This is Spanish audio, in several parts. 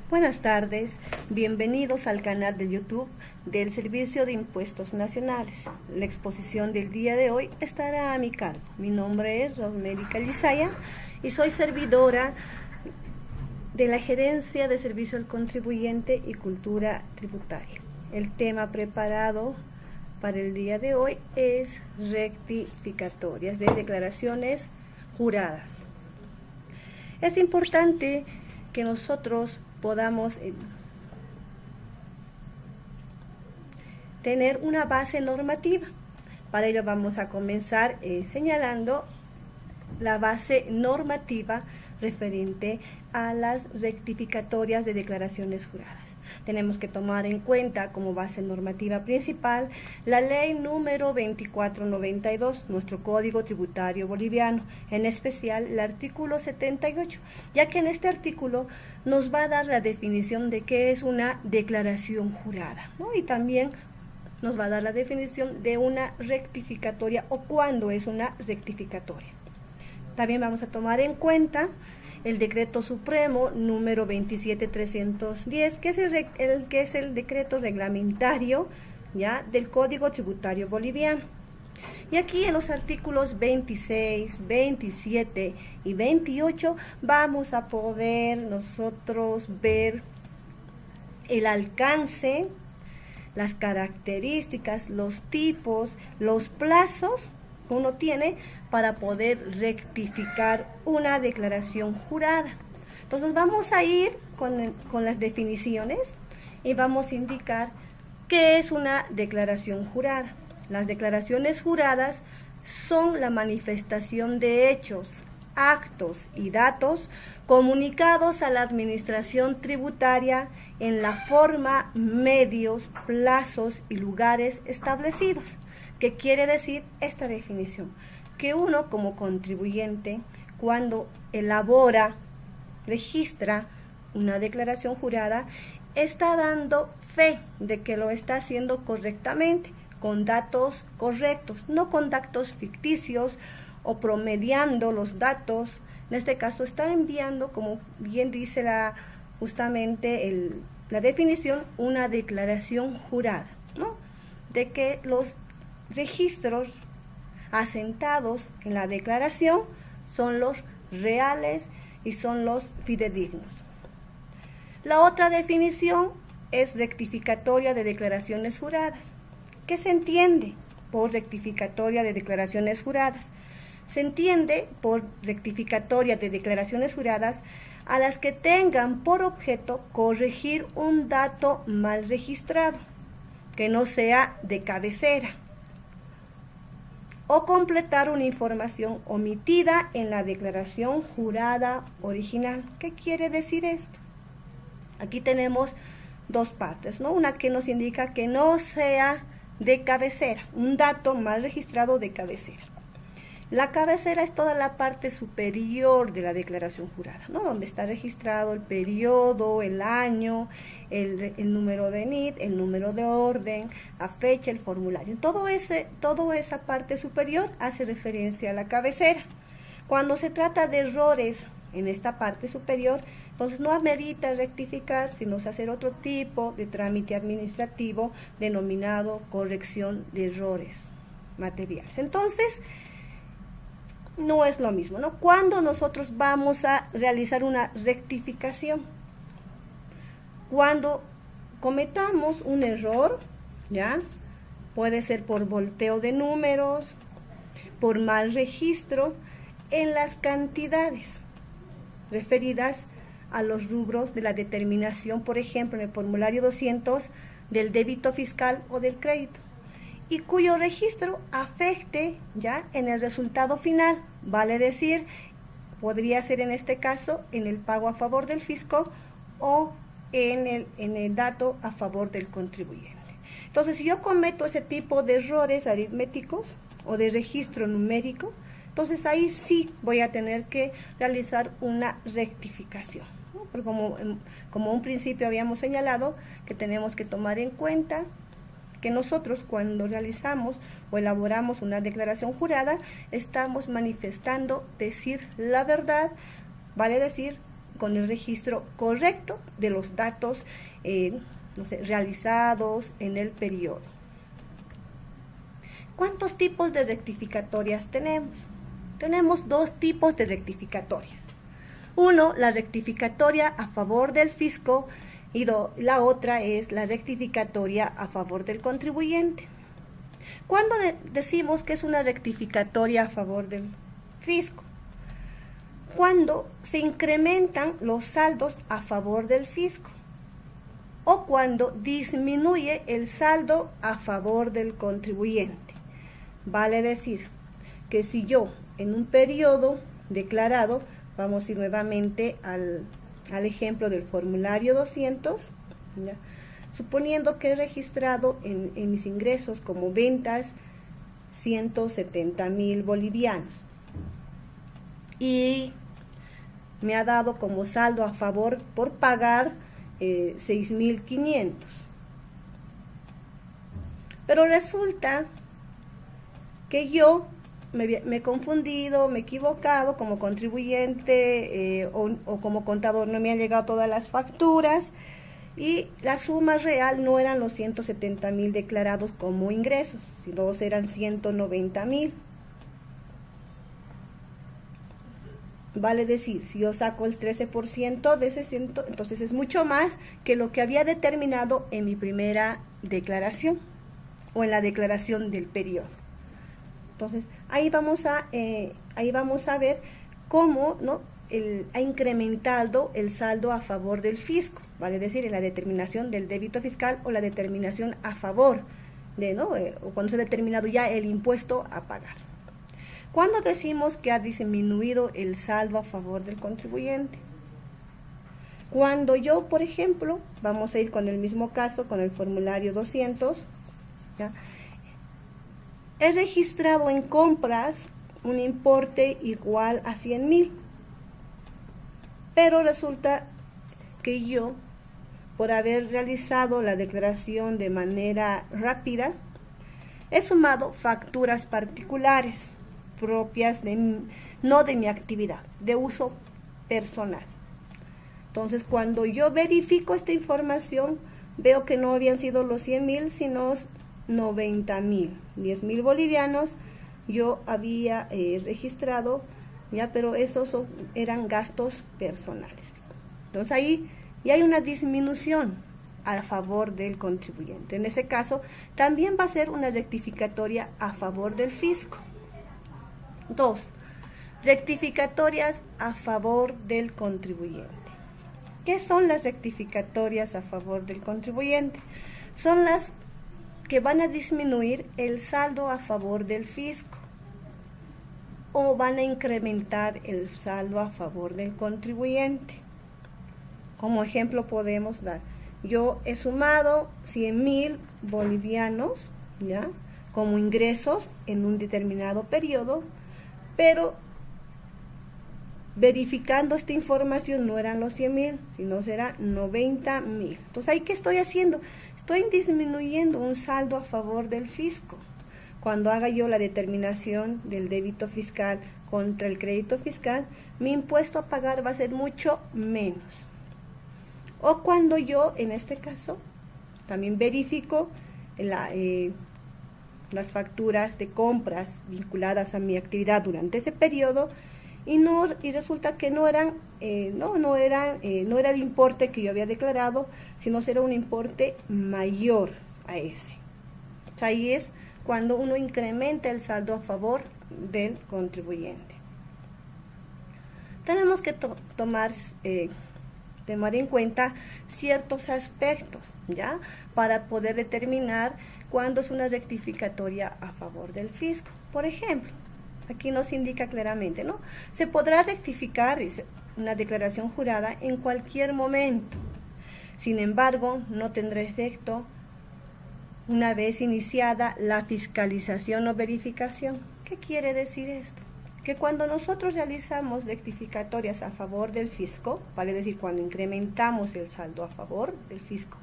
Buenas tardes, bienvenidos al canal de YouTube del Servicio de Impuestos Nacionales. La exposición del día de hoy estará a mi cargo. Mi nombre es Rosemary Calizaya y soy servidora de la Gerencia de Servicio al Contribuyente y Cultura Tributaria. El tema preparado para el día de hoy es rectificatorias de declaraciones juradas. Es importante que nosotros podamos tener una base normativa. Para ello vamos a comenzar señalando la base normativa referente a las rectificatorias de declaraciones juradas. Tenemos que tomar en cuenta como base normativa principal la ley número 2492, nuestro Código Tributario Boliviano, en especial el artículo 78, ya que en este artículo nos va a dar la definición de qué es una declaración jurada, ¿no? Y también nos va a dar la definición de una rectificatoria o cuándo es una rectificatoria. También vamos a tomar en cuenta el Decreto Supremo número 27310, que es el decreto reglamentario ya del Código Tributario Boliviano. Y aquí en los artículos 26, 27 y 28 vamos a poder nosotros ver el alcance, las características, los tipos, los plazos que uno tiene para poder rectificar una declaración jurada. Entonces vamos a ir con las definiciones y vamos a indicar qué es una declaración jurada. Las declaraciones juradas son la manifestación de hechos, actos y datos comunicados a la administración tributaria en la forma, medios, plazos y lugares establecidos. ¿Qué quiere decir esta definición? Que uno como contribuyente, cuando elabora, registra una declaración jurada, está dando fe de que lo está haciendo correctamente, con datos correctos, no con datos ficticios o promediando los datos. En este caso está enviando, como bien dice justamente la definición, una declaración jurada, ¿no? De que los registros asentados en la declaración son los reales y son los fidedignos. La otra definición es rectificatoria de declaraciones juradas. ¿Qué se entiende por rectificatoria de declaraciones juradas? Se entiende por rectificatoria de declaraciones juradas a las que tengan por objeto corregir un dato mal registrado, que no sea de cabecera, o completar una información omitida en la declaración jurada original. ¿Qué quiere decir esto? Aquí tenemos dos partes, ¿no? Una que nos indica que no sea de cabecera, un dato mal registrado de cabecera. La cabecera es toda la parte superior de la declaración jurada, ¿no? Donde está registrado el periodo, el año, el número de NIT, el número de orden, la fecha, el formulario. Toda esa parte superior hace referencia a la cabecera. Cuando se trata de errores en esta parte superior, entonces no amerita rectificar, sino hacer otro tipo de trámite administrativo denominado corrección de errores materiales. Entonces, no es lo mismo, ¿no? Cuando nosotros vamos a realizar una rectificación, cuando cometamos un error, ¿ya? Puede ser por volteo de números, por mal registro en las cantidades referidas a los rubros de la determinación, por ejemplo, en el formulario 200 del débito fiscal o del crédito, y cuyo registro afecte ya en el resultado final, vale decir, podría ser en este caso en el pago a favor del fisco o en el dato a favor del contribuyente. Entonces, si yo cometo ese tipo de errores aritméticos o de registro numérico, entonces ahí sí voy a tener que realizar una rectificación, ¿no? Porque como un principio habíamos señalado que tenemos que tomar en cuenta que nosotros cuando realizamos o elaboramos una declaración jurada estamos manifestando decir la verdad, vale decir con el registro correcto de los datos realizados en el periodo. ¿Cuántos tipos de rectificatorias tenemos? Tenemos dos tipos de rectificatorias. Uno, la rectificatoria a favor del fisco, y la otra es la rectificatoria a favor del contribuyente. ¿Cuándo decimos que es una rectificatoria a favor del fisco? Cuando se incrementan los saldos a favor del fisco o cuando disminuye el saldo a favor del contribuyente. Vale decir que si yo en un periodo declarado, vamos a ir nuevamente al ejemplo del formulario 200, ¿ya? Suponiendo que he registrado en mis ingresos como ventas 170,000 bolivianos y me ha dado como saldo a favor por pagar 6,500. Pero resulta que yo me he confundido, me he equivocado como contribuyente o como contador, no me han llegado todas las facturas y la suma real no eran los 170,000 declarados como ingresos, sino eran 190,000. Vale decir, si yo saco el 13% de ese 100, entonces es mucho más que lo que había determinado en mi primera declaración o en la declaración del periodo. Entonces, ahí vamos a ver cómo, ¿no?, ha incrementado el saldo a favor del fisco, vale decir, en la determinación del débito fiscal o la determinación a favor de, ¿no?, o cuando se ha determinado ya el impuesto a pagar. ¿Cuándo decimos que ha disminuido el saldo a favor del contribuyente? Cuando yo, por ejemplo, vamos a ir con el mismo caso, con el formulario 200, ¿ya?, he registrado en compras un importe igual a 100,000, pero resulta que yo, por haber realizado la declaración de manera rápida, he sumado facturas particulares propias no de mi actividad, de uso personal. Entonces, cuando yo verifico esta información, veo que no habían sido los 100,000, sino 90,000, 10,000 bolivianos yo había registrado, ya, pero esos eran gastos personales. Entonces ahí ya hay una disminución a favor del contribuyente. En ese caso también va a ser una rectificatoria a favor del fisco. 2. Rectificatorias a favor del contribuyente. ¿Qué son las rectificatorias a favor del contribuyente? Son las que van a disminuir el saldo a favor del fisco o van a incrementar el saldo a favor del contribuyente. Como ejemplo podemos dar, yo he sumado 100,000 bolivianos, ¿ya?, como ingresos en un determinado periodo, pero verificando esta información no eran los 100,000, sino serán 90,000. Entonces, ¿ahí qué estoy haciendo? Estoy disminuyendo un saldo a favor del fisco. Cuando haga yo la determinación del débito fiscal contra el crédito fiscal, mi impuesto a pagar va a ser mucho menos. O cuando yo, en este caso, también verifico las facturas de compras vinculadas a mi actividad durante ese periodo y resulta que no era el importe que yo había declarado, sino era un importe mayor a ese. O sea, ahí es cuando uno incrementa el saldo a favor del contribuyente. Tenemos que tomar en cuenta ciertos aspectos, ¿ya?, para poder determinar cuándo es una rectificatoria a favor del fisco. Por ejemplo, aquí nos indica claramente, ¿no?, se podrá rectificar, dice, una declaración jurada en cualquier momento. Sin embargo, no tendrá efecto una vez iniciada la fiscalización o verificación. ¿Qué quiere decir esto? Que cuando nosotros realizamos rectificatorias a favor del fisco, vale decir, cuando incrementamos el saldo a favor del fisco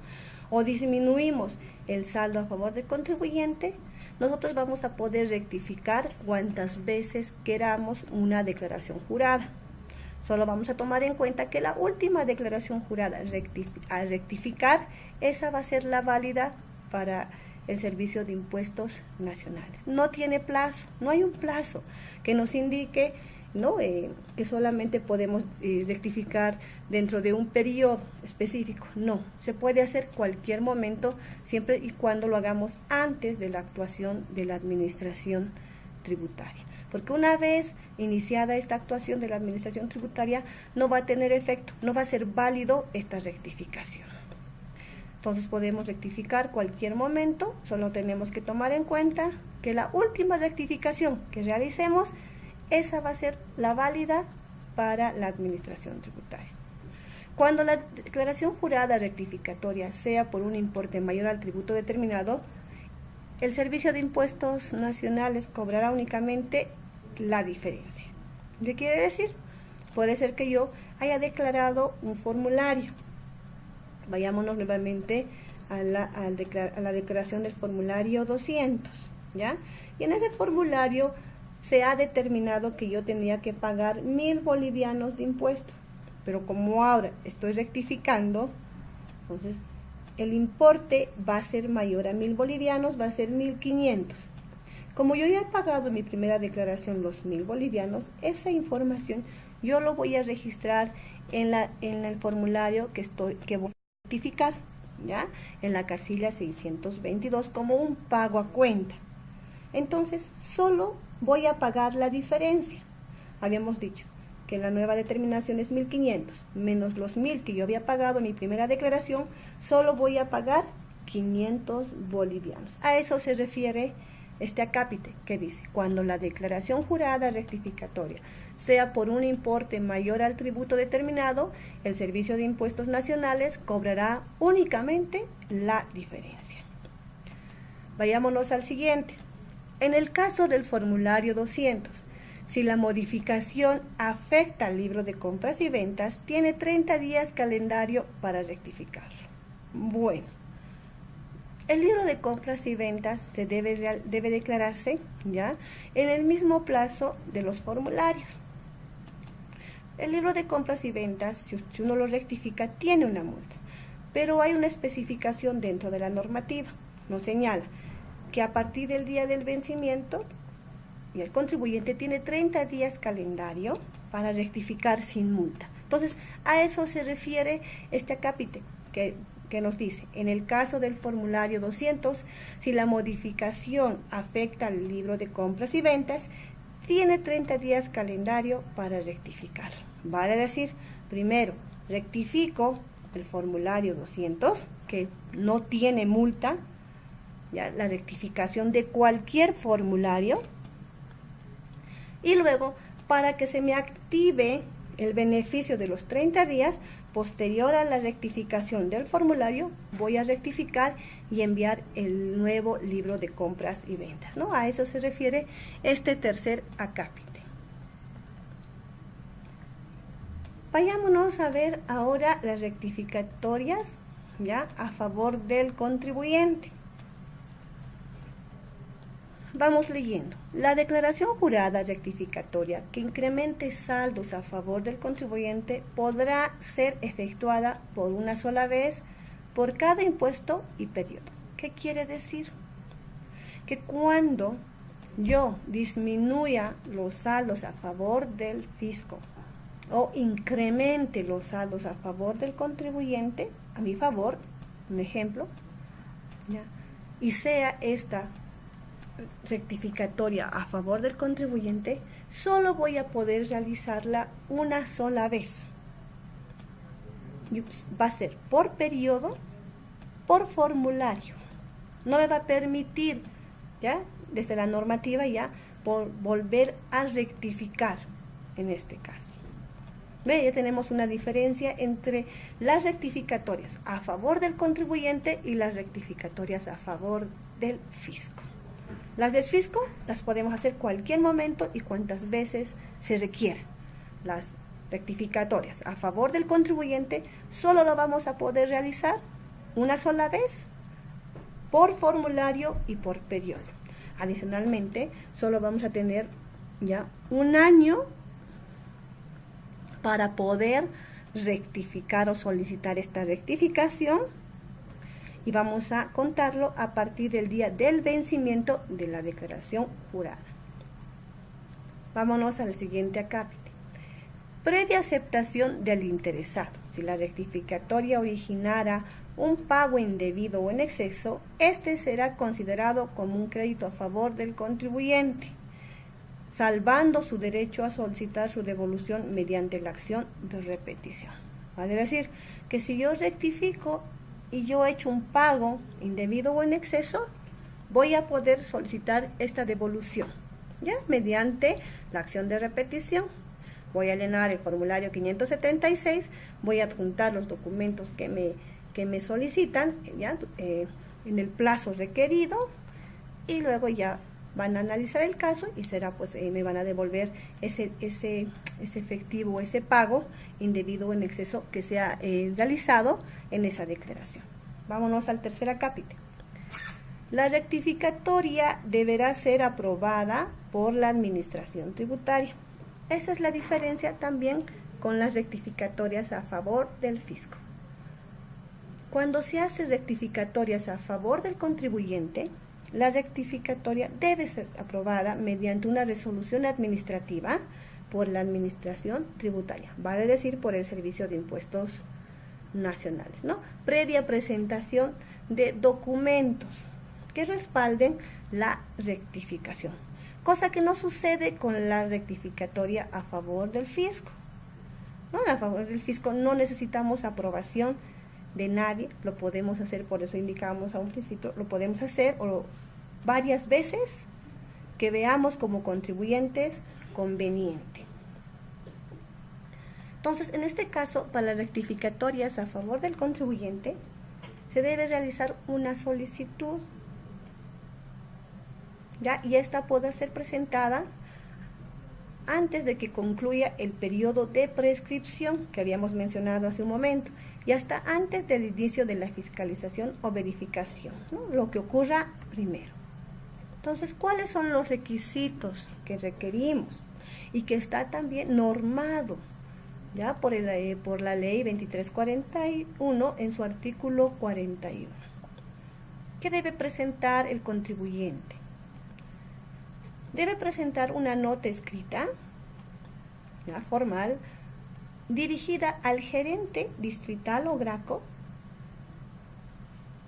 o disminuimos el saldo a favor del contribuyente, nosotros vamos a poder rectificar cuantas veces queramos una declaración jurada. Solo vamos a tomar en cuenta que la última declaración jurada al rectificar, esa va a ser la válida para el Servicio de Impuestos Nacionales. No tiene plazo, no hay un plazo que nos indique, ¿no? Que solamente podemos rectificar dentro de un periodo específico. No, se puede hacer cualquier momento, siempre y cuando lo hagamos antes de la actuación de la administración tributaria. Porque una vez iniciada esta actuación de la administración tributaria, no va a tener efecto, no va a ser válido esta rectificación. Entonces podemos rectificar cualquier momento, solo tenemos que tomar en cuenta que la última rectificación que realicemos, esa va a ser la válida para la administración tributaria. Cuando la declaración jurada rectificatoria sea por un importe mayor al tributo determinado, el Servicio de Impuestos Nacionales cobrará únicamente la diferencia. ¿Qué quiere decir? Puede ser que yo haya declarado un formulario. Vayámonos nuevamente a la declaración del formulario 200, ¿ya? Y en ese formulario se ha determinado que yo tenía que pagar 1.000 bolivianos de impuesto, pero como ahora estoy rectificando, entonces el importe va a ser mayor a 1.000 bolivianos, va a ser 1.500. Como yo ya he pagado en mi primera declaración los 1.000 bolivianos, esa información yo lo voy a registrar en el formulario que voy a rectificar, ¿ya? En la casilla 622 como un pago a cuenta. Entonces, solo voy a pagar la diferencia. Habíamos dicho que la nueva determinación es 1.500, menos los 1.000 que yo había pagado en mi primera declaración, solo voy a pagar 500 bolivianos. A eso se refiere este acápite que dice, cuando la declaración jurada rectificatoria sea por un importe mayor al tributo determinado, el Servicio de Impuestos Nacionales cobrará únicamente la diferencia. Vayámonos al siguiente. En el caso del formulario 200, si la modificación afecta al libro de compras y ventas, tiene 30 días calendario para rectificarlo. Bueno, el libro de compras y ventas se debe declararse, ¿ya?, en el mismo plazo de los formularios. El libro de compras y ventas, si uno lo rectifica, tiene una multa, pero hay una especificación dentro de la normativa. Nos señala que a partir del día del vencimiento, y el contribuyente tiene 30 días calendario para rectificar sin multa. Entonces, a eso se refiere este acápite que nos dice, en el caso del formulario 200, si la modificación afecta al libro de compras y ventas, tiene 30 días calendario para rectificar. Vale decir, primero rectifico el formulario 200, que no tiene multa, ya, la rectificación de cualquier formulario, y luego, para que se me active el beneficio de los 30 días, posterior a la rectificación del formulario, voy a rectificar y enviar el nuevo libro de compras y ventas, ¿no? A eso se refiere este tercer acápite. Vayámonos a ver ahora las rectificatorias, ¿ya?, a favor del contribuyente. Vamos leyendo. La declaración jurada rectificatoria que incremente saldos a favor del contribuyente podrá ser efectuada por una sola vez por cada impuesto y periodo. ¿Qué quiere decir? Que cuando yo disminuya los saldos a favor del fisco o incremente los saldos a favor del contribuyente, a mi favor, un ejemplo, ¿ya?, y sea esta rectificatoria a favor del contribuyente, solo voy a poder realizarla una sola vez. Va a ser por periodo, por formulario. No me va a permitir, ya, desde la normativa, ya, por volver a rectificar en este caso. ¿Ve? Ya tenemos una diferencia entre las rectificatorias a favor del contribuyente y las rectificatorias a favor del fisco. Las del fisco las podemos hacer cualquier momento y cuantas veces se requiera. Las rectificatorias a favor del contribuyente solo lo vamos a poder realizar una sola vez por formulario y por periodo. Adicionalmente, solo vamos a tener ya un año para poder rectificar o solicitar esta rectificación, y vamos a contarlo a partir del día del vencimiento de la declaración jurada. Vámonos al siguiente acápite. Previa aceptación del interesado. Si la rectificatoria originara un pago indebido o en exceso, este será considerado como un crédito a favor del contribuyente, salvando su derecho a solicitar su devolución mediante la acción de repetición. Vale decir que si yo rectifico y yo he hecho un pago indebido o en exceso, voy a poder solicitar esta devolución, ¿ya? Mediante la acción de repetición. Voy a llenar el formulario 576, voy a adjuntar los documentos que me solicitan, ¿ya? En el plazo requerido, y luego ya van a analizar el caso y será, pues, me van a devolver ese efectivo, ese pago indebido o en exceso que se ha realizado en esa declaración. Vámonos al tercer acápite. La rectificatoria deberá ser aprobada por la administración tributaria. Esa es la diferencia también con las rectificatorias a favor del fisco. Cuando se hace rectificatorias a favor del contribuyente, la rectificatoria debe ser aprobada mediante una resolución administrativa por la administración tributaria, vale decir, por el Servicio de Impuestos Nacionales, ¿no? Previa presentación de documentos que respalden la rectificación, cosa que no sucede con la rectificatoria a favor del fisco, ¿no? A favor del fisco no necesitamos aprobación de nadie, lo podemos hacer, por eso indicamos a un principio, lo podemos hacer varias veces que veamos como contribuyentes conveniente. Entonces, en este caso, para las rectificatorias a favor del contribuyente, se debe realizar una solicitud, ¿ya? Y esta puede ser presentada antes de que concluya el periodo de prescripción que habíamos mencionado hace un momento, y hasta antes del inicio de la fiscalización o verificación, ¿no? Lo que ocurra primero. Entonces, ¿cuáles son los requisitos que requerimos? Y que está también normado, ¿ya? Por la ley 2341 en su artículo 41. ¿Qué debe presentar el contribuyente? Debe presentar una nota escrita, ¿ya? Formal, dirigida al gerente distrital o GRACO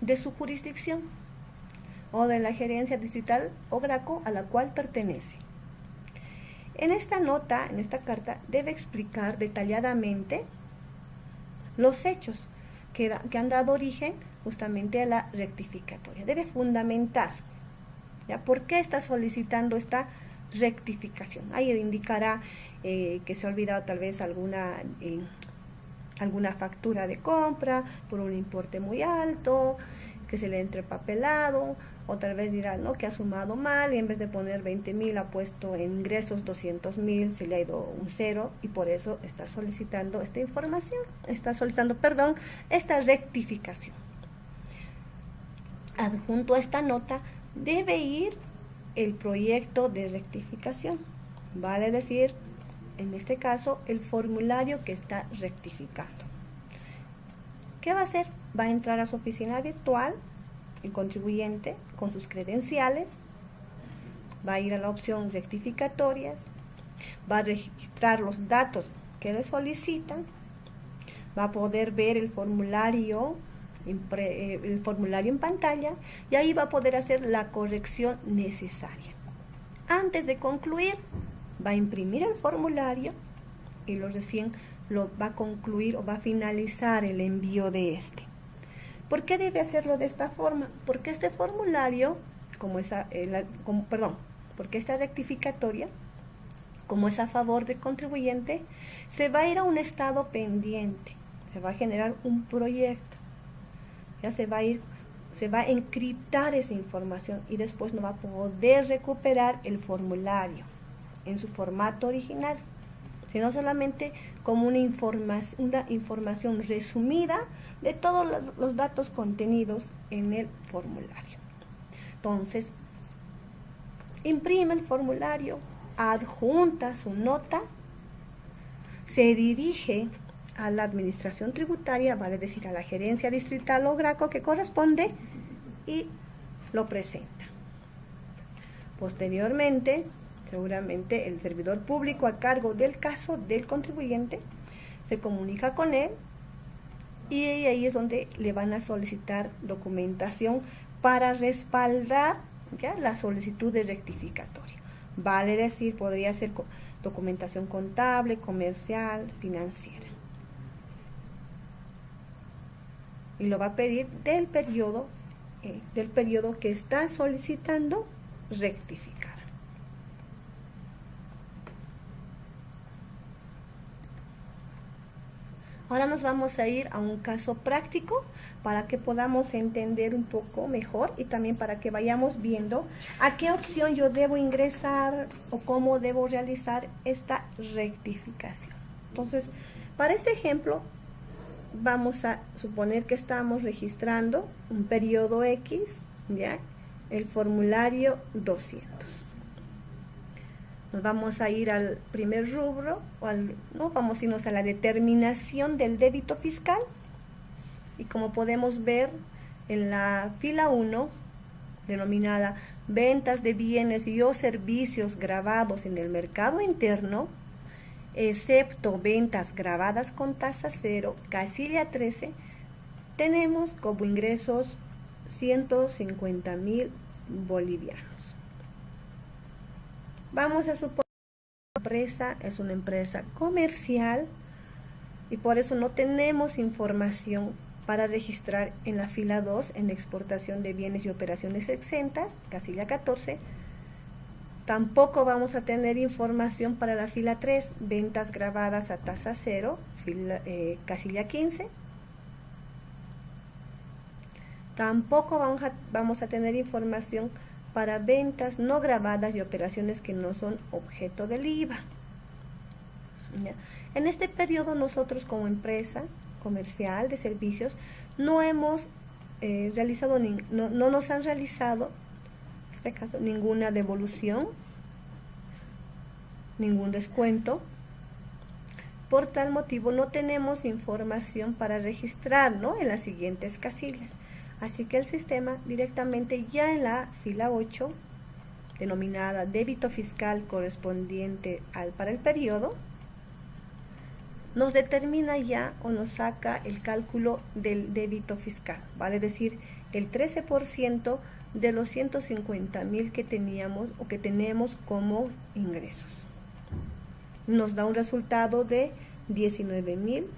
de su jurisdicción o de la gerencia distrital o GRACO a la cual pertenece. En esta nota, en esta carta, debe explicar detalladamente los hechos que han dado origen justamente a la rectificatoria. Debe fundamentar, ¿ya? ¿Por qué está solicitando esta rectificación? Ahí indicará que se ha olvidado tal vez alguna factura de compra por un importe muy alto, que se le ha entrepapelado, o tal vez dirá, ¿no?, que ha sumado mal y en vez de poner 20,000 ha puesto en ingresos 200,000, se le ha ido un cero y por eso está solicitando esta información, esta rectificación. Adjunto a esta nota debe ir el proyecto de rectificación, vale decir, en este caso, el formulario que está rectificando. ¿Qué va a hacer? Va a entrar a su oficina virtual, el contribuyente, con sus credenciales, va a ir a la opción rectificatorias, va a registrar los datos que le solicitan, va a poder ver el formulario en pantalla y ahí va a poder hacer la corrección necesaria. Antes de concluir, va a imprimir el formulario y recién lo va a concluir o va a finalizar el envío de este. ¿Por qué debe hacerlo de esta forma? Porque este formulario, porque esta rectificatoria, como es a favor del contribuyente, se va a ir a un estado pendiente, se va a generar un proyecto, ya se va a encriptar esa información y después no va a poder recuperar el formulario en su formato original, sino solamente como una información resumida de todos los datos contenidos en el formulario. Entonces, imprime el formulario, adjunta su nota, se dirige a la administración tributaria, vale decir a la gerencia distrital o GRACO que corresponde, y lo presenta. Posteriormente, seguramente el servidor público a cargo del caso del contribuyente se comunica con él y ahí es donde le van a solicitar documentación para respaldar, ¿ya?, la solicitud de rectificatoria. Vale decir, podría ser documentación contable, comercial, financiera. Y lo va a pedir del periodo que está solicitando rectificar. Ahora nos vamos a ir a un caso práctico para que podamos entender un poco mejor y también para que vayamos viendo a qué opción yo debo ingresar o cómo debo realizar esta rectificación. Entonces, para este ejemplo, vamos a suponer que estamos registrando un periodo X, ¿ya?, el formulario 200. Nos vamos a ir al primer rubro, vamos a irnos a la determinación del débito fiscal. Y como podemos ver en la fila 1, denominada ventas de bienes y o servicios gravados en el mercado interno, excepto ventas gravadas con tasa cero, casilla 13, tenemos como ingresos 150.000 bolivianos. Vamos a suponer que la empresa es una empresa comercial y por eso no tenemos información para registrar en la fila 2 en exportación de bienes y operaciones exentas, casilla 14. Tampoco vamos a tener información para la fila 3, ventas grabadas a tasa cero, casilla 15. Tampoco vamos a tener información para ventas no grabadas y operaciones que no son objeto del IVA. ¿Ya? En este periodo nosotros como empresa comercial de servicios no hemos realizado, no nos han realizado, en este caso, ninguna devolución, ningún descuento. Por tal motivo no tenemos información para registrar, ¿no?, en las siguientes casillas. Así que el sistema directamente ya en la fila 8, denominada débito fiscal correspondiente para el periodo, nos determina ya o nos saca el cálculo del débito fiscal, vale decir el 13% de los 150.000 que teníamos o que tenemos como ingresos. Nos da un resultado de 19.500.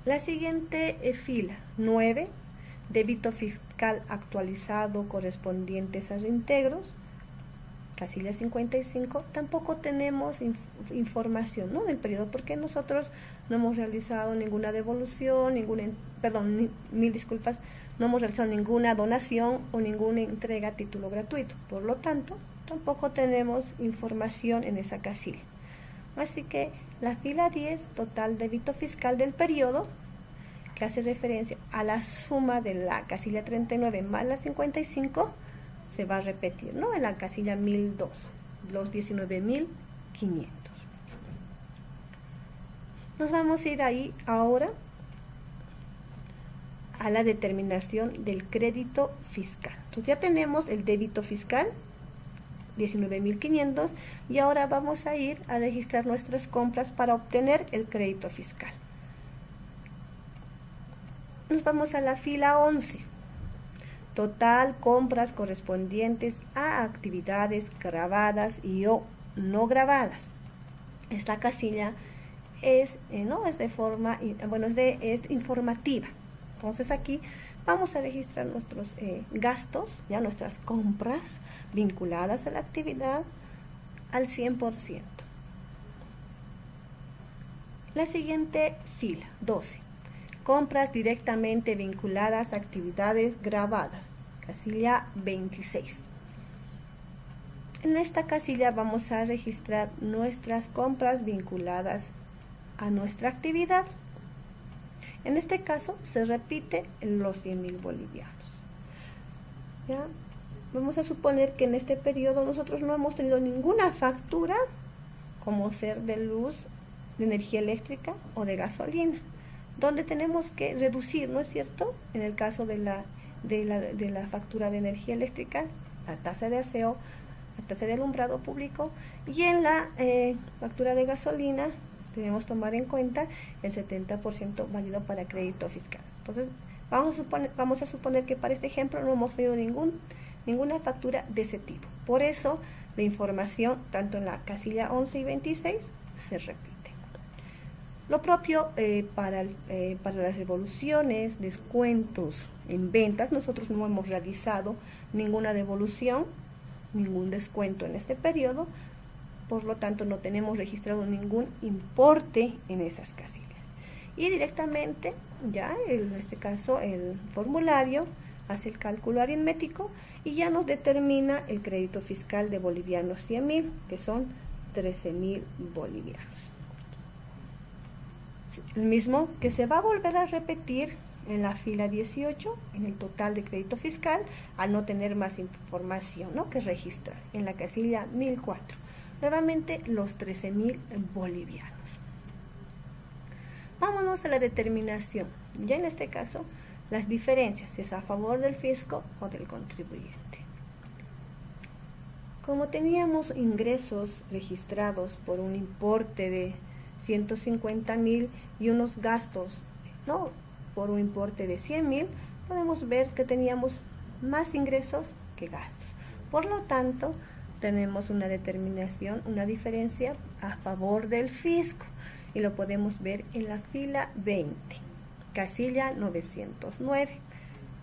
La siguiente fila, 9, débito fiscal actualizado correspondientes a reintegros, casilla 55, tampoco tenemos información, ¿no?, del periodo, porque nosotros no hemos realizado ninguna devolución, no hemos realizado ninguna donación o ninguna entrega a título gratuito. Por lo tanto, tampoco tenemos información en esa casilla. Así que la fila 10, total débito fiscal del periodo, que hace referencia a la suma de la casilla 39 más la 55, se va a repetir, ¿no?, en la casilla 1002, los 19.500. Nos vamos a ir ahí ahora a la determinación del crédito fiscal. Entonces ya tenemos el débito fiscal, 19.500, y ahora vamos a ir a registrar nuestras compras para obtener el crédito fiscal. Nos vamos a la fila 11, total compras correspondientes a actividades grabadas y o no grabadas. Esta casilla es informativa. Entonces aquí vamos a registrar nuestros gastos, ya nuestras compras vinculadas a la actividad al 100%. La siguiente fila, 12. Compras directamente vinculadas a actividades grabadas, casilla 26. En esta casilla vamos a registrar nuestras compras vinculadas a nuestra actividad. En este caso se repite los 100.000 bolivianos. ¿Ya? Vamos a suponer que en este periodo nosotros no hemos tenido ninguna factura, como ser de luz, de energía eléctrica o de gasolina, donde tenemos que reducir, ¿no es cierto? En el caso de la factura de energía eléctrica, la tasa de aseo, la tasa de alumbrado público, y en la factura de gasolina debemos tomar en cuenta el 70% válido para crédito fiscal. Entonces, vamos a suponer que para este ejemplo no hemos tenido ninguna factura de ese tipo. Por eso, la información, tanto en la casilla 11 y 26, se repite. Lo propio para las devoluciones, descuentos en ventas, nosotros no hemos realizado ninguna devolución, ningún descuento en este periodo, por lo tanto no tenemos registrado ningún importe en esas casillas. Y directamente, ya en este caso, el formulario hace el cálculo aritmético y ya nos determina el crédito fiscal de bolivianos 100.000, que son 13.000 bolivianos. El mismo que se va a volver a repetir en la fila 18, en el total de crédito fiscal, al no tener más información, ¿no?, que registrar, en la casilla 1004. Nuevamente, los 13.000 bolivianos. Vámonos a la determinación. Ya en este caso, las diferencias, si es a favor del fisco o del contribuyente. Como teníamos ingresos registrados por un importe de 150.000 y unos gastos, ¿no?, por un importe de 100.000, podemos ver que teníamos más ingresos que gastos. Por lo tanto, tenemos una determinación, una diferencia a favor del fisco, y lo podemos ver en la fila 20, casilla 909.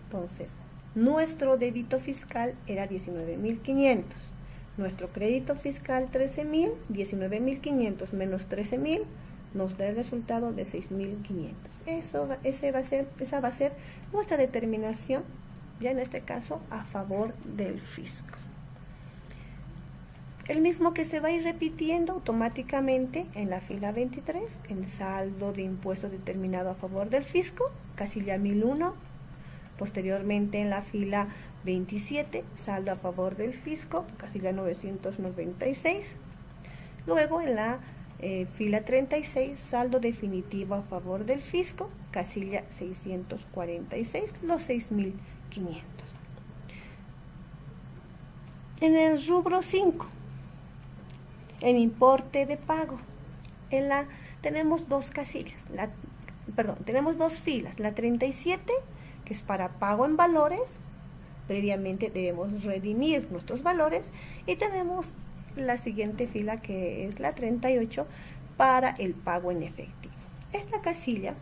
Entonces, nuestro débito fiscal era 19.500. Nuestro crédito fiscal 13.000, 19.500 menos 13.000 nos da el resultado de 6.500. Esa va a ser nuestra determinación, ya en este caso a favor del fisco. El mismo que se va a ir repitiendo automáticamente en la fila 23, el saldo de impuestos determinado a favor del fisco, casilla 1001. Posteriormente en la fila 27, saldo a favor del fisco, casilla 996. Luego en la fila 36, saldo definitivo a favor del fisco, casilla 646, los 6.500. En el rubro 5, el importe de pago. Tenemos dos casillas, tenemos dos filas. La 37, que es para pago en valores, previamente debemos redimir nuestros valores, y tenemos la siguiente fila, que es la 38, para el pago en efectivo. Esta casilla,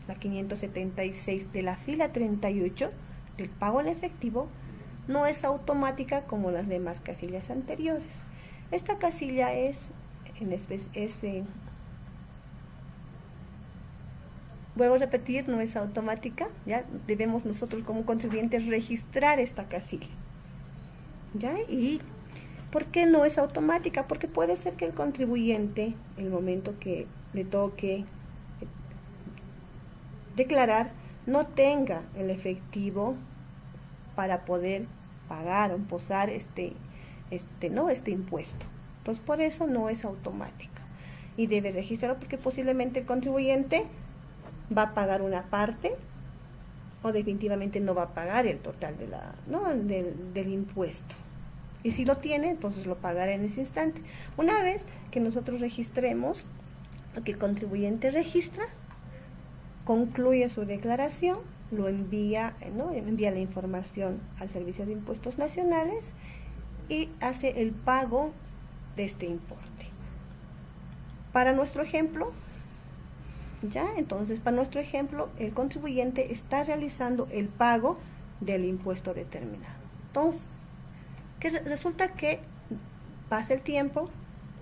la 576 de la fila 38, del pago en efectivo, no es automática como las demás casillas anteriores. Esta casilla vuelvo a repetir, no es automática, ya debemos nosotros como contribuyentes registrar esta casilla, ¿ya? ¿Y por qué no es automática? Porque puede ser que el contribuyente, en el momento que le toque declarar, no tenga el efectivo para poder pagar o imposar este impuesto. Entonces, por eso no es automática y debe registrarlo, porque posiblemente el contribuyente va a pagar una parte o definitivamente no va a pagar el total del impuesto. Y si lo tiene, entonces lo pagará en ese instante. Una vez que nosotros registremos lo que el contribuyente registra, concluye su declaración, lo envía la información al Servicio de Impuestos Nacionales y hace el pago de este importe. Para nuestro ejemplo, el contribuyente está realizando el pago del impuesto determinado. Entonces, resulta que pasa el tiempo,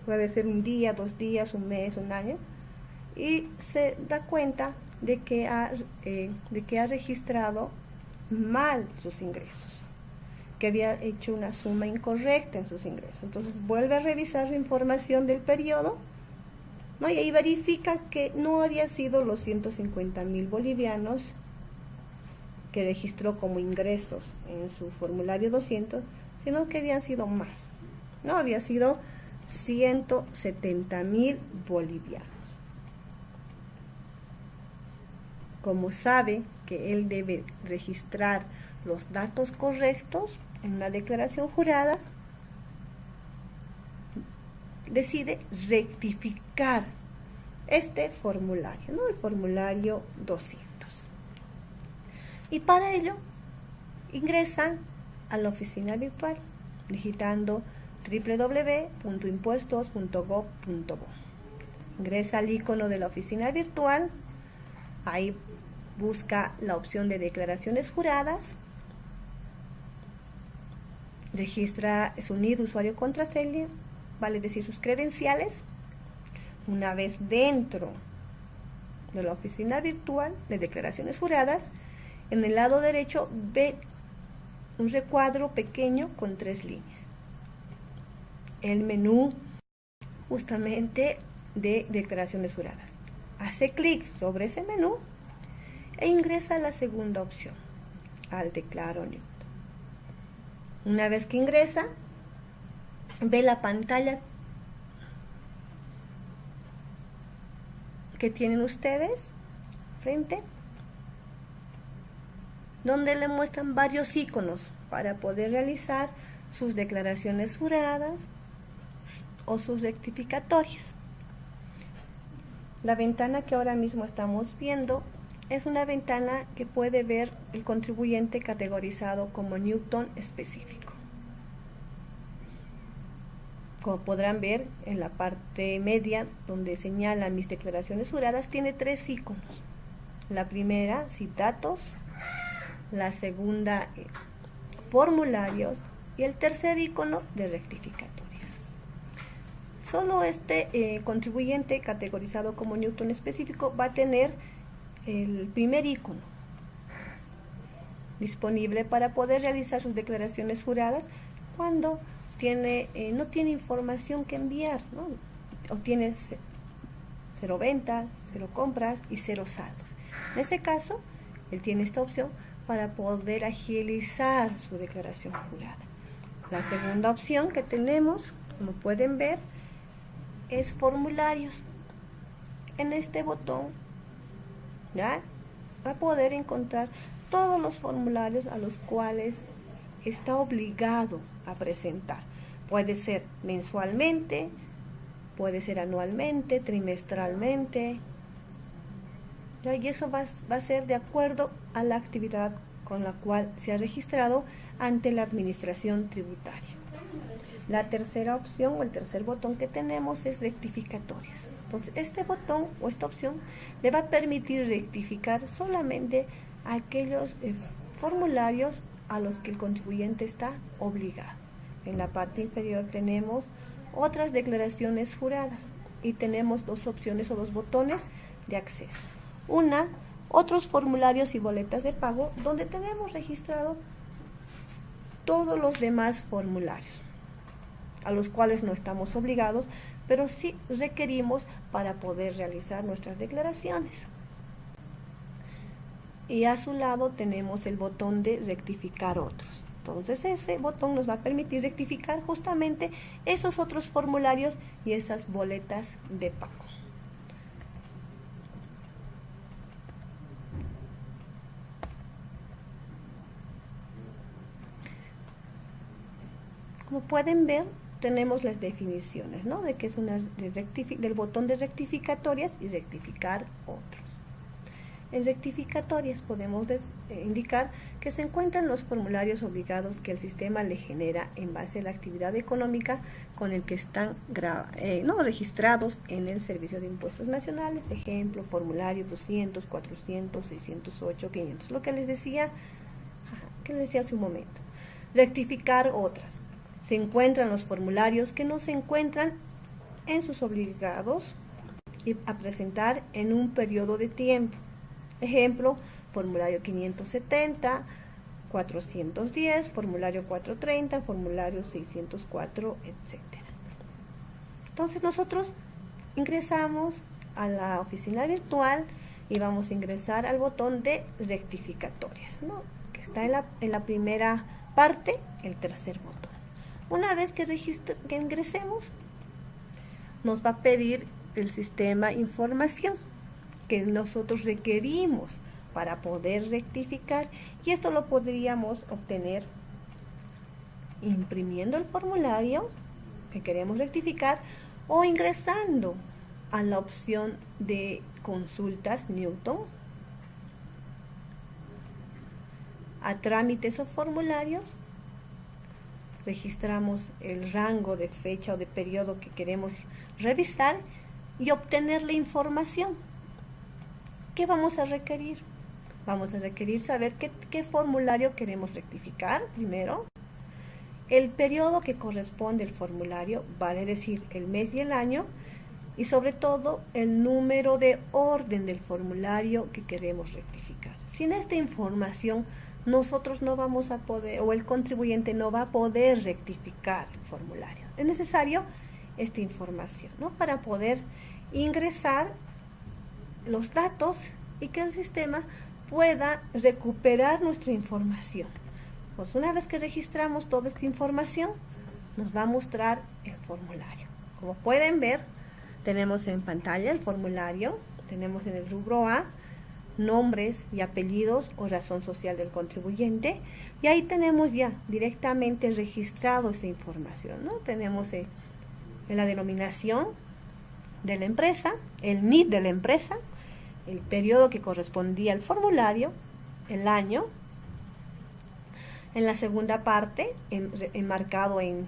puede ser un día, 2 días, un mes, un año, y se da cuenta de que ha registrado mal sus ingresos, que había hecho una suma incorrecta en sus ingresos. Entonces vuelve a revisar la información del periodo, ¿no? Y ahí verifica que no había sido los 150.000 bolivianos que registró como ingresos en su formulario 200, sino que habían sido más, ¿no? Había sido 170.000 bolivianos. Como sabe que él debe registrar los datos correctos en una declaración jurada, decide rectificar este formulario, ¿no? El formulario 200. Y para ello ingresa a la oficina virtual digitando www.impuestos.gov.bo. Ingresa al icono de la oficina virtual, ahí busca la opción de declaraciones juradas, registra su NID, usuario, contraseña, vale decir sus credenciales. Una vez dentro de la oficina virtual de declaraciones juradas, en el lado derecho ve un recuadro pequeño con 3 líneas. El menú justamente de declaraciones juradas. Hace clic sobre ese menú e ingresa a la segunda opción, al declaro NID. Una vez que ingresa, ve la pantalla que tienen ustedes frente, donde le muestran varios iconos para poder realizar sus declaraciones juradas o sus rectificatorias. La ventana que ahora mismo estamos viendo es una ventana que puede ver el contribuyente categorizado como Newton específico. Como podrán ver en la parte media donde señala mis declaraciones juradas, tiene 3 iconos. La primera, citatos, la segunda, formularios, y el tercer icono de rectificatorias. Solo este contribuyente categorizado como Newton específico va a tener el primer icono disponible para poder realizar sus declaraciones juradas cuando no tiene información que enviar, ¿no? O tiene 0 ventas, 0 compras y 0 saldos. En ese caso, él tiene esta opción para poder agilizar su declaración jurada. La segunda opción que tenemos, como pueden ver, es formularios. En este botón, ¿ya?, va a poder encontrar todos los formularios a los cuales está obligado a presentar. Puede ser mensualmente, puede ser anualmente, trimestralmente, ¿ya? Y eso va a ser de acuerdo a la actividad con la cual se ha registrado ante la administración tributaria. La tercera opción o el tercer botón que tenemos es rectificatorias. Entonces, este botón o esta opción le va a permitir rectificar solamente aquellos formularios a los que el contribuyente está obligado. En la parte inferior tenemos otras declaraciones juradas y tenemos 2 opciones o 2 botones de acceso. Una, otros formularios y boletas de pago, donde tenemos registrado todos los demás formularios a los cuales no estamos obligados, pero sí requerimos para poder realizar nuestras declaraciones. Y a su lado tenemos el botón de rectificar otros. Entonces ese botón nos va a permitir rectificar justamente esos otros formularios y esas boletas de pago. Como pueden ver, tenemos las definiciones, ¿no?, de que es del botón de rectificatorias y rectificar otros. En rectificatorias podemos indicar que se encuentran los formularios obligados que el sistema le genera en base a la actividad económica con el que están registrados en el Servicio de Impuestos Nacionales. Ejemplo, formulario 200, 400, 608, 500, lo que les decía hace un momento. Rectificar otras. Se encuentran los formularios que no se encuentran en sus obligados y a presentar en un periodo de tiempo. Ejemplo, formulario 570, 410, formulario 430, formulario 604, etc. Entonces nosotros ingresamos a la oficina virtual y vamos a ingresar al botón de rectificatorias, ¿no?, que está en la primera parte, el tercer botón. Una vez que ingresemos, nos va a pedir el sistema información que nosotros requerimos para poder rectificar, y esto lo podríamos obtener imprimiendo el formulario que queremos rectificar o ingresando a la opción de consultas Newton, a trámites o formularios, registramos el rango de fecha o de periodo que queremos revisar y obtener la información. ¿Qué vamos a requerir? Vamos a requerir saber qué formulario queremos rectificar primero, el periodo que corresponde al formulario, vale decir el mes y el año, y sobre todo el número de orden del formulario que queremos rectificar. Sin esta información, nosotros no vamos a poder, o el contribuyente no va a poder rectificar el formulario. Es necesario esta información, ¿no?, para poder ingresar los datos y que el sistema pueda recuperar nuestra información. Pues una vez que registramos toda esta información, nos va a mostrar el formulario. Como pueden ver, tenemos en pantalla el formulario, tenemos en el rubro A nombres y apellidos o razón social del contribuyente, y ahí tenemos ya directamente registrado esta información, ¿no? Tenemos en la denominación de la empresa, el NID de la empresa, el periodo que correspondía al formulario, el año. En la segunda parte, enmarcado en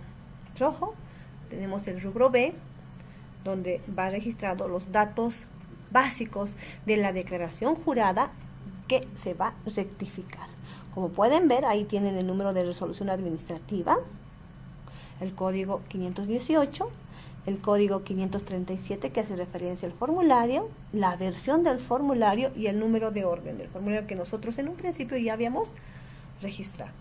rojo, tenemos el rubro B, donde va registrado los datos básicos de la declaración jurada que se va a rectificar. Como pueden ver, ahí tienen el número de resolución administrativa, el código 518, el código 537 que hace referencia al formulario, la versión del formulario y el número de orden del formulario que nosotros en un principio ya habíamos registrado.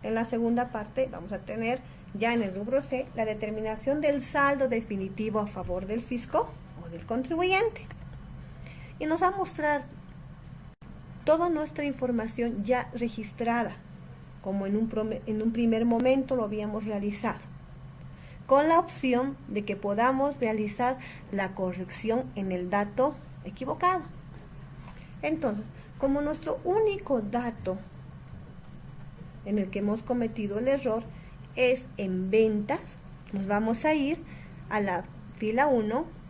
En la segunda parte vamos a tener ya en el rubro C la determinación del saldo definitivo a favor del fisco o del contribuyente. Y nos va a mostrar toda nuestra información ya registrada, como en un primer momento lo habíamos realizado, con la opción de que podamos realizar la corrección en el dato equivocado. Entonces, como nuestro único dato en el que hemos cometido el error es en ventas, nos vamos a ir a la fila 1,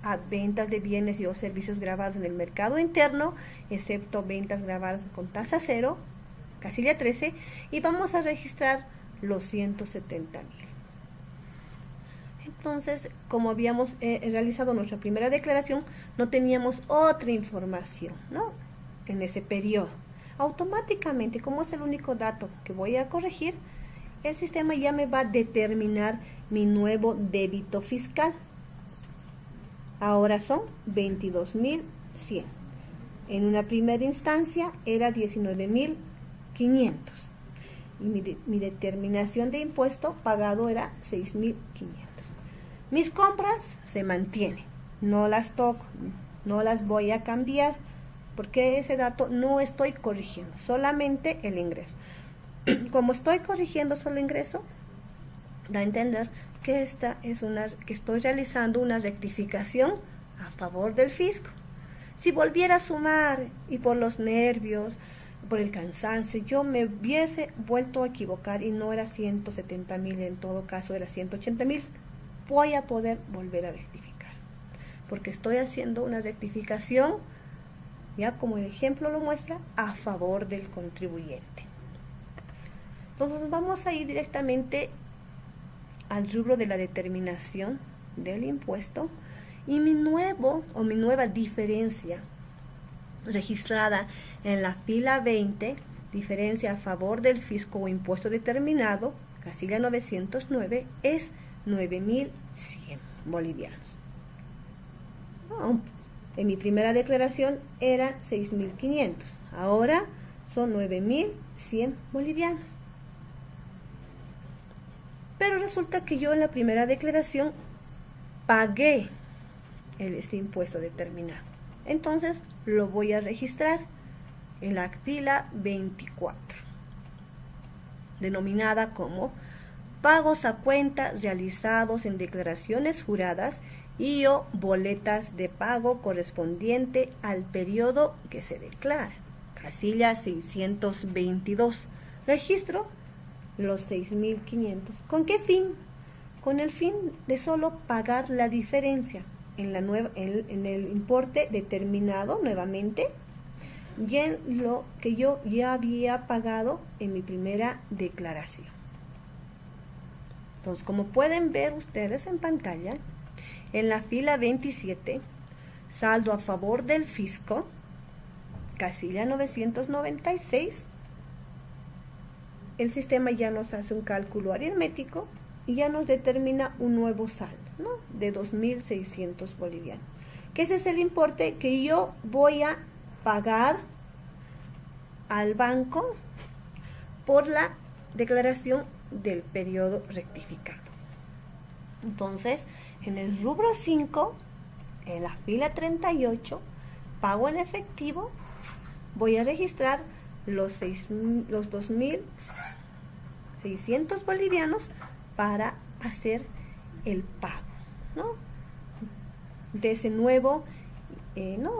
a ventas de bienes y o servicios grabados en el mercado interno, excepto ventas grabadas con tasa cero, casilla 13, y vamos a registrar los 170,000. Entonces, como habíamos realizado nuestra primera declaración, no teníamos otra información, ¿no?, en ese periodo. Automáticamente, como es el único dato que voy a corregir, el sistema ya me va a determinar mi nuevo débito fiscal. Ahora son 22,100. En una primera instancia era 19,500. Y mi determinación de impuesto pagado era 6,500. Mis compras se mantienen, no las toco, no las voy a cambiar, porque ese dato no estoy corrigiendo, solamente el ingreso. Como estoy corrigiendo solo ingreso, da a entender que que estoy realizando una rectificación a favor del fisco. Si volviera a sumar y por los nervios, por el cansancio, yo me hubiese vuelto a equivocar y no era 170,000, en todo caso era 180,000, voy a poder volver a rectificar, porque estoy haciendo una rectificación, ya como el ejemplo lo muestra, a favor del contribuyente. Entonces vamos a ir directamente al rubro de la determinación del impuesto, y mi nueva diferencia registrada en la fila 20, diferencia a favor del fisco o impuesto determinado, casilla 909, es 9,100 bolivianos. En mi primera declaración era 6,500, ahora son 9,100 bolivianos. Pero resulta que yo en la primera declaración pagué este impuesto determinado. Entonces lo voy a registrar en la fila 24, denominada como pagos a cuenta realizados en declaraciones juradas y o boletas de pago correspondiente al periodo que se declara. Casilla 622. Registro los 6,500. ¿Con qué fin? Con el fin de solo pagar la diferencia en el importe determinado nuevamente y en lo que yo ya había pagado en mi primera declaración. Entonces, como pueden ver ustedes en pantalla, en la fila 27, saldo a favor del fisco, casilla 996, el sistema ya nos hace un cálculo aritmético y ya nos determina un nuevo saldo, ¿no?, de 2,600 bolivianos. Que ese es el importe que yo voy a pagar al banco por la declaración del periodo rectificado. Entonces, en el rubro 5, en la fila 38, pago en efectivo, voy a registrar los 2,600 bolivianos para hacer el pago, ¿no?, de ese nuevo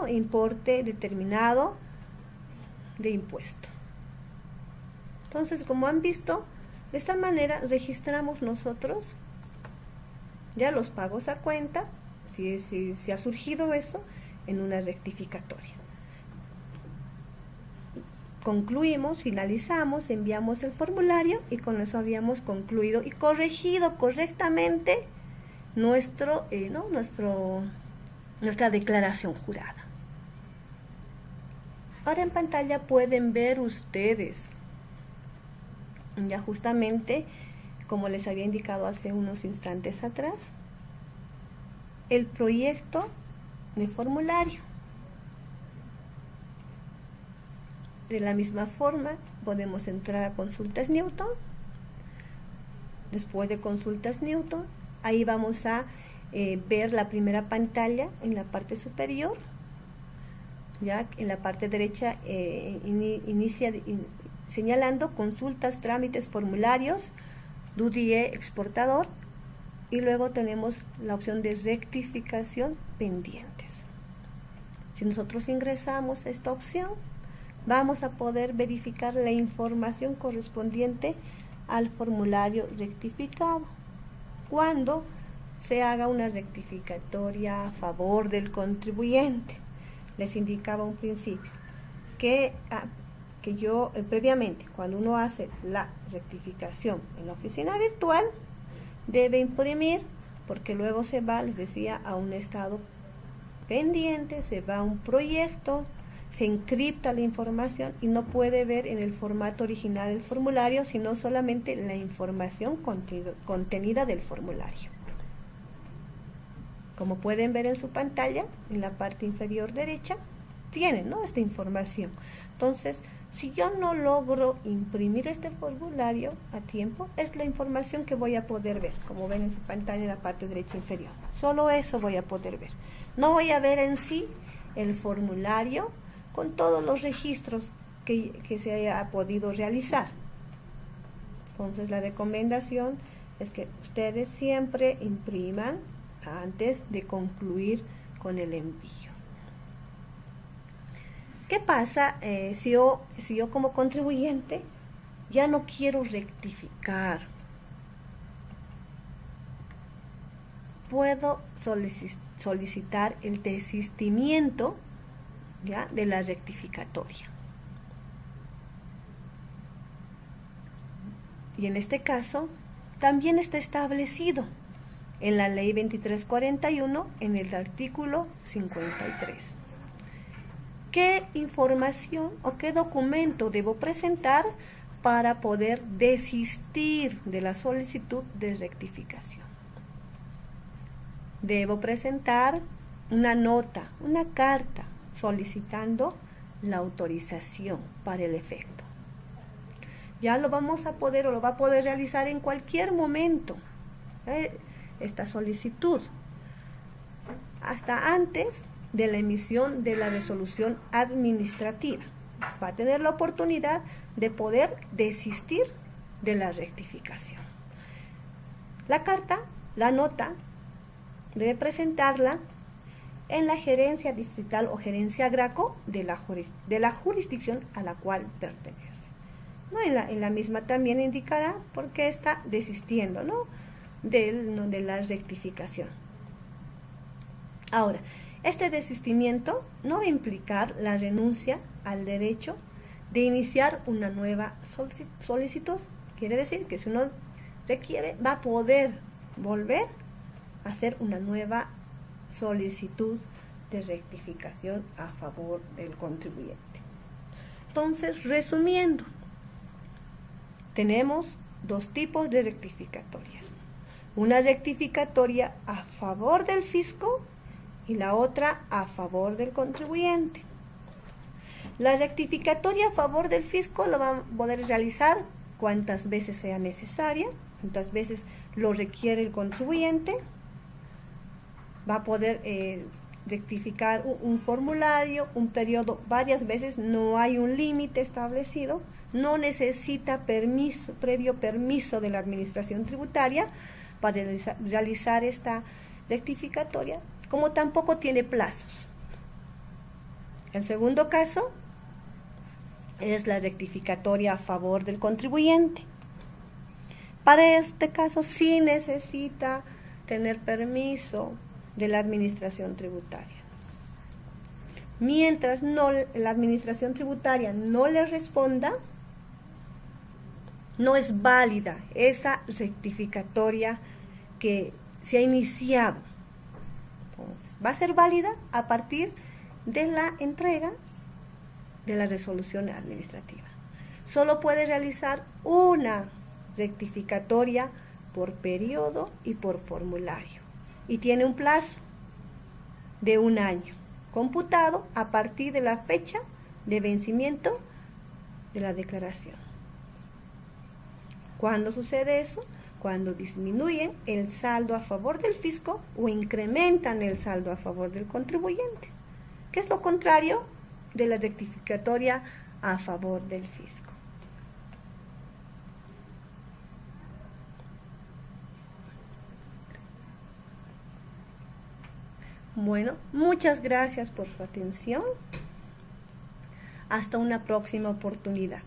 importe determinado de impuesto. Entonces, como han visto, de esta manera registramos nosotros ya los pagos a cuenta, si ha surgido eso, en una rectificatoria. Concluimos, finalizamos, enviamos el formulario y con eso habíamos concluido y corregido correctamente nuestra declaración jurada. Ahora en pantalla pueden ver ustedes, ya justamente, como les había indicado hace unos instantes atrás, el proyecto de formulario. De la misma forma, podemos entrar a consultas Newton. Después de consultas Newton, ahí vamos a ver la primera pantalla en la parte superior. Ya en la parte derecha inicia señalando consultas, trámites, formularios, DUDIE exportador, y luego tenemos la opción de rectificación pendientes. Si nosotros ingresamos esta opción, vamos a poder verificar la información correspondiente al formulario rectificado cuando se haga una rectificatoria a favor del contribuyente. Les indicaba un principio que yo previamente, cuando uno hace la rectificación en la oficina virtual, debe imprimir, porque luego se va, les decía, a un estado pendiente, se va a un proyecto, se encripta la información y no puede ver en el formato original del formulario, sino solamente la información contenida del formulario. Como pueden ver en su pantalla, en la parte inferior derecha, tienen, ¿no?, esta información. Entonces, si yo no logro imprimir este formulario a tiempo, es la información que voy a poder ver, como ven en su pantalla en la parte derecha inferior. Solo eso voy a poder ver. No voy a ver en sí el formulario con todos los registros que se haya podido realizar. Entonces, la recomendación es que ustedes siempre impriman antes de concluir con el envío. ¿Qué pasa si yo como contribuyente ya no quiero rectificar? Puedo solicitar el desistimiento, ¿ya?, de la rectificatoria. Y en este caso también está establecido en la ley 2341 en el artículo 53. ¿Qué información o qué documento debo presentar para poder desistir de la solicitud de rectificación? Debo presentar una nota, una carta solicitando la autorización para el efecto. Ya lo vamos a poder o lo va a poder realizar en cualquier momento esta solicitud, hasta antes de la emisión de la resolución administrativa. Va a tener la oportunidad de poder desistir de la rectificación. La carta, la nota, debe presentarla en la gerencia distrital o gerencia GRACO de la jurisdicción a la cual pertenece. ¿No? En la misma también indicará por qué está desistiendo, ¿no? de la rectificación. Ahora, este desistimiento no va a implicar la renuncia al derecho de iniciar una nueva solicitud. Quiere decir que si uno requiere, va a poder volver a hacer una nueva solicitud de rectificación a favor del contribuyente. Entonces, resumiendo, tenemos dos tipos de rectificatorias. Una rectificatoria a favor del fisco y la otra a favor del contribuyente. La rectificatoria a favor del fisco lo va a poder realizar cuantas veces sea necesaria, cuantas veces lo requiere el contribuyente. Va a poder rectificar un formulario, un periodo varias veces, no hay un límite establecido, no necesita previo permiso de la administración tributaria para realizar esta rectificatoria, como tampoco tiene plazos. El segundo caso es la rectificatoria a favor del contribuyente. Para este caso sí necesita tener permiso de la administración tributaria. Mientras la administración tributaria no le responda, no es válida esa rectificatoria que se ha iniciado. Entonces, va a ser válida a partir de la entrega de la resolución administrativa. Solo puede realizar una rectificatoria por periodo y por formulario. Y tiene un plazo de 1 año, computado a partir de la fecha de vencimiento de la declaración. ¿Cuándo sucede eso? Cuando disminuyen el saldo a favor del fisco o incrementan el saldo a favor del contribuyente, que es lo contrario de la rectificatoria a favor del fisco. Bueno, muchas gracias por su atención. Hasta una próxima oportunidad.